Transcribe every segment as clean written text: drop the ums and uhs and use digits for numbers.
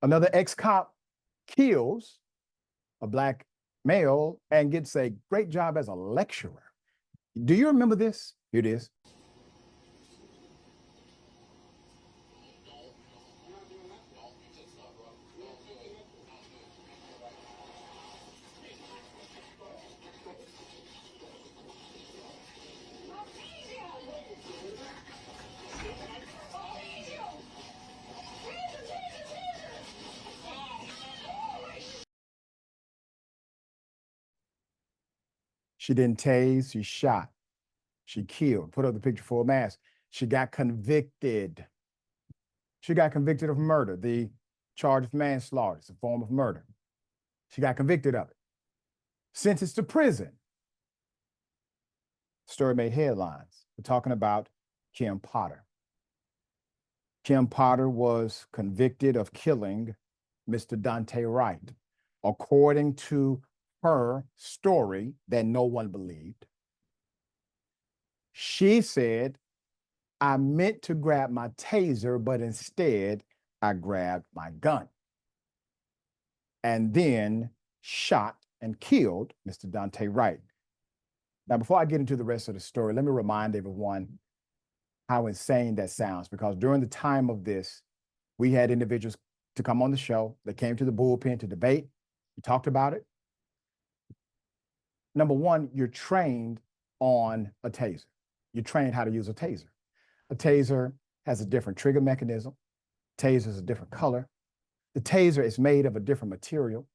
Another ex-cop kills a black male and gets a great job as a lecturer. Do you remember this? Here it is. She didn't tase, she shot, she killed, put up the picture full mask. She got convicted. She got convicted of murder, the charge of manslaughter. It's a form of murder. She got convicted of it. Sentenced to prison. Story made headlines. We're talking about Kim Potter. Kim Potter was convicted of killing Mr. Daunte Wright, according to her story that no one believed. She said, I meant to grab my taser, but instead I grabbed my gun. And then shot and killed Mr. Daunte Wright. Now, before I get into the rest of the story, let me remind everyone how insane that sounds, because during the time of this, we had individuals to come on the show that came to the bullpen to debate. We talked about it. Number one, you're trained on a taser. You're trained how to use a taser. A taser has a different trigger mechanism. Taser is a different color. The taser is made of a different material.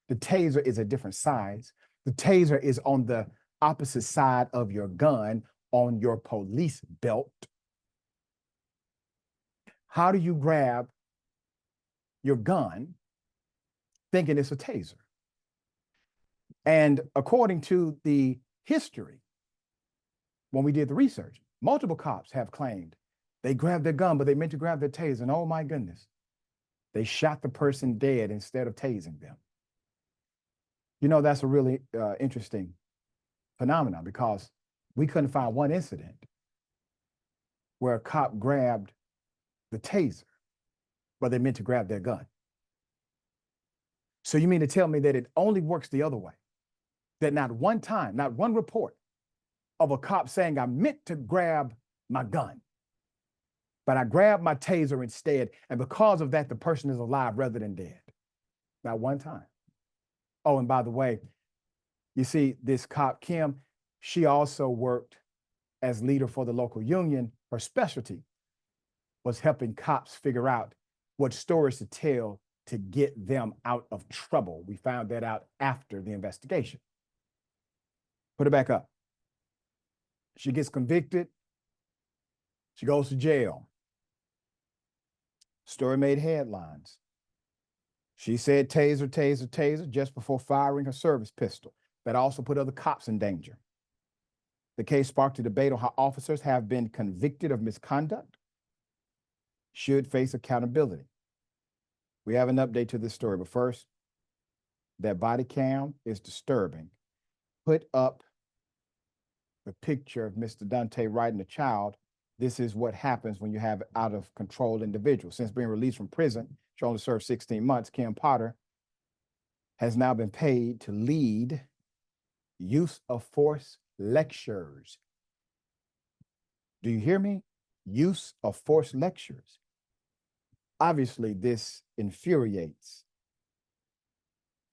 The taser is a different size. The taser is on the opposite side of your gun on your police belt. How do you grab your gun thinking it's a taser? And according to the history, when we did the research, multiple cops have claimed they grabbed their gun, but they meant to grab their taser. And oh my goodness, they shot the person dead instead of tasing them. You know, that's a really interesting phenomenon, because we couldn't find one incident where a cop grabbed the taser, but they meant to grab their gun. So you mean to tell me that it only works the other way? That not one time, not one report of a cop saying, I meant to grab my gun, but I grabbed my taser instead, and because of that, the person is alive rather than dead. Not one time. Oh, and by the way, you see, this cop, Kim, she also worked as leader for the local union. Her specialty was helping cops figure out what stories to tell to get them out of trouble. We found that out after the investigation. Put it back up. She gets convicted. She goes to jail. Story made headlines. She said taser, taser, taser just before firing her service pistol. That also put other cops in danger. The case sparked a debate on how officers have been convicted of misconduct should face accountability. We have an update to this story, but first, that body cam is disturbing. Put up the picture of Mr. Daunte Wright and the child. This is what happens when you have out of control individuals. Since being released from prison, she only served 16 months. Kim Potter has now been paid to lead use of force lectures. Do you hear me? Use of force lectures. Obviously, this infuriates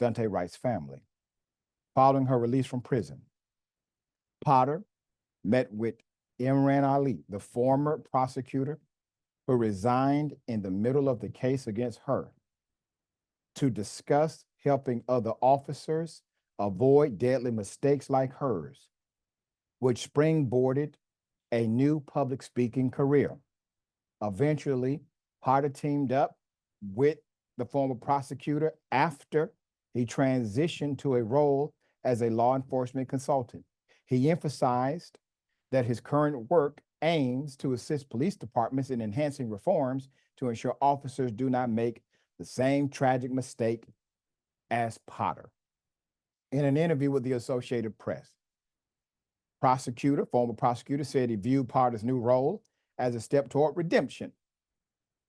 Daunte Wright's family. Following her release from prison, Potter met with Imran Ali, the former prosecutor who resigned in the middle of the case against her, to discuss helping other officers avoid deadly mistakes like hers, which springboarded a new public speaking career. Eventually, Potter teamed up with the former prosecutor after he transitioned to a role as a law enforcement consultant. He emphasized that his current work aims to assist police departments in enhancing reforms to ensure officers do not make the same tragic mistake as Potter. In an interview with the Associated Press, former prosecutor said he viewed Potter's new role as a step toward redemption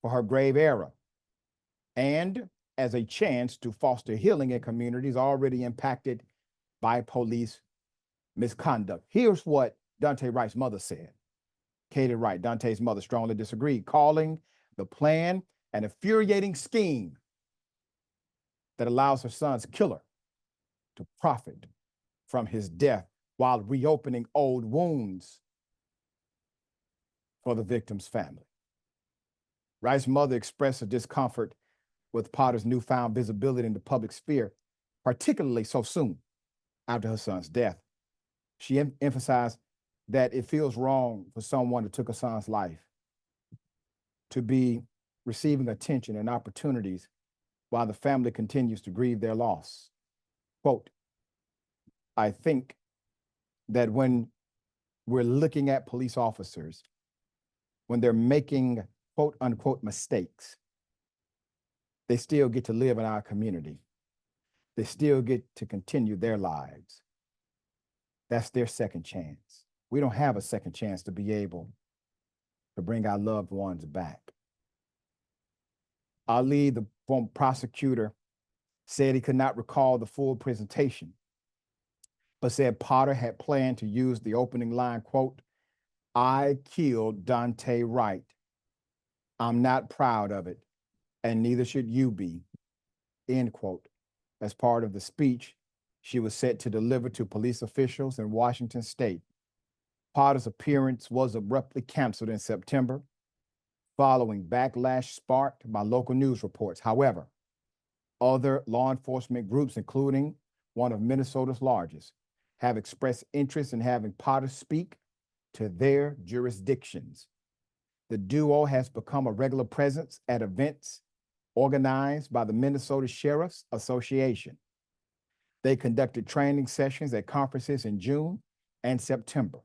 for her grave error and as a chance to foster healing in communities already impacted by police misconduct. Here's what Daunte Wright's mother said. Katie Wright, Daunte's mother, strongly disagreed, calling the plan an infuriating scheme that allows her son's killer to profit from his death while reopening old wounds for the victim's family. Wright's mother expressed her discomfort with Potter's newfound visibility in the public sphere, particularly so soon after her son's death. She emphasized that it feels wrong for someone who took her son's life to be receiving attention and opportunities while the family continues to grieve their loss. Quote, I think that when we're looking at police officers, when they're making quote unquote mistakes, they still get to live in our community. They still get to continue their lives. That's their second chance. We don't have a second chance to be able to bring our loved ones back. Ali, the former prosecutor, said he could not recall the full presentation, but said Potter had planned to use the opening line, quote, I killed Daunte Wright. I'm not proud of it, and neither should you be, end quote, as part of the speech she was set to deliver to police officials in Washington state. Potter's appearance was abruptly canceled in September, following backlash sparked by local news reports. However, other law enforcement groups, including one of Minnesota's largest, have expressed interest in having Potter speak to their jurisdictions. The duo has become a regular presence at events organized by the Minnesota Sheriff's Association. They conducted training sessions at conferences in June and September,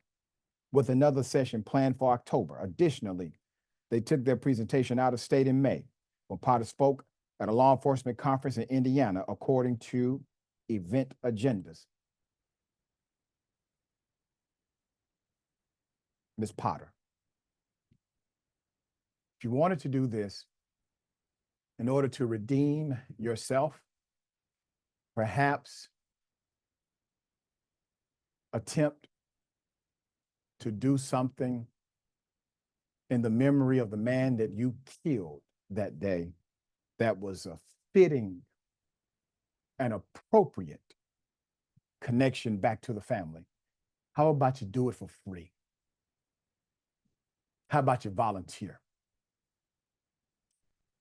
with another session planned for October. Additionally, they took their presentation out of state in May, when Potter spoke at a law enforcement conference in Indiana, according to event agendas. Ms. Potter, if you wanted to do this in order to redeem yourself, perhaps attempt to do something in the memory of the man that you killed that day that was a fitting and appropriate connection back to the family. How about you do it for free? How about you volunteer?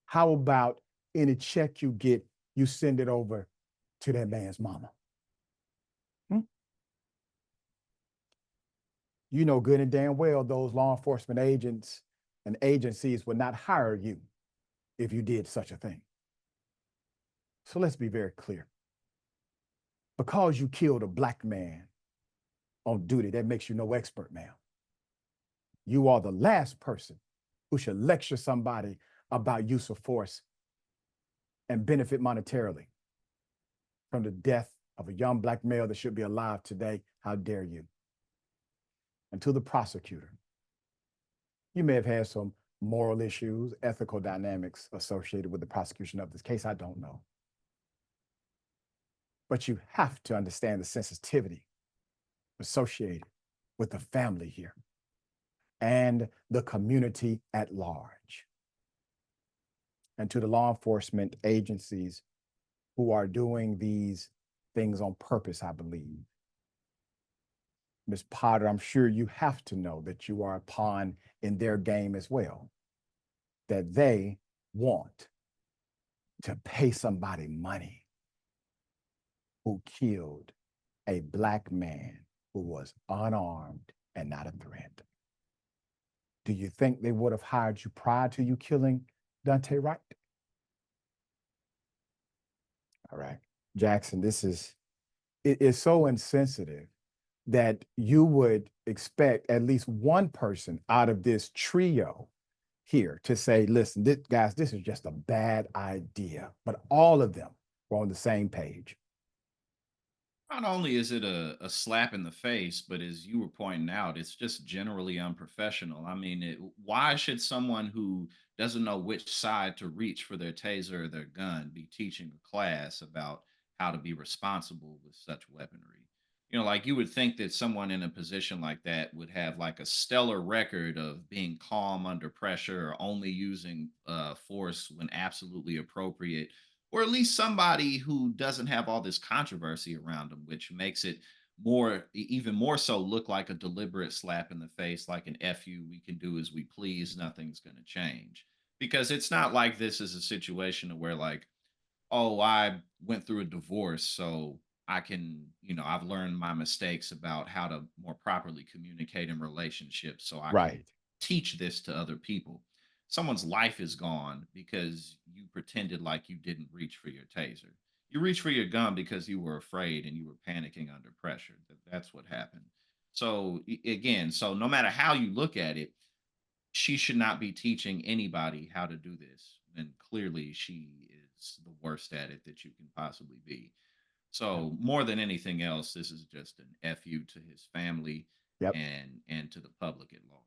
How about any check you get, you send it over to that man's mama? You know good and damn well those law enforcement agents and agencies would not hire you if you did such a thing. So let's be very clear. Because you killed a Black man on duty, that makes you no expert, ma'am. You are the last person who should lecture somebody about use of force and benefit monetarily from the death of a young Black male that should be alive today. How dare you? And to the prosecutor, you may have had some moral issues, ethical dynamics associated with the prosecution of this case. I don't know. But you have to understand the sensitivity associated with the family here and the community at large. And to the law enforcement agencies who are doing these things on purpose, I believe. Ms. Potter, I'm sure you have to know that you are a pawn in their game as well, that they want to pay somebody money who killed a Black man who was unarmed and not a threat. Do you think they would have hired you prior to you killing Daunte Wright? All right, Jackson, it is so insensitive that you would expect at least one person out of this trio here to say, listen, guys, this is just a bad idea. But all of them were on the same page. Not only is it a slap in the face, but as you were pointing out, it's just generally unprofessional. I mean, why should someone who doesn't know which side to reach for their taser or their gun be teaching a class about how to be responsible with such weaponry? Like you would think that someone in a position like that would have like a stellar record of being calm under pressure or only using force when absolutely appropriate, or at least somebody who doesn't have all this controversy around them, which makes it even more so look like a deliberate slap in the face, like an fu, we can do as we please, nothing's going to change. Because it's not like this is a situation where, like, oh, I went through a divorce, so I can, I've learned my mistakes about how to more properly communicate in relationships, so I can Right. teach this to other people. Someone's life is gone because you pretended like you didn't reach for your taser. You reached for your gun because you were afraid and you were panicking under pressure. That's what happened. So again, so no matter how you look at it, she should not be teaching anybody how to do this. And clearly she is the worst at it that you can possibly be. Yep. So more than anything else, this is just an FU to his family Yep. and to the public at large.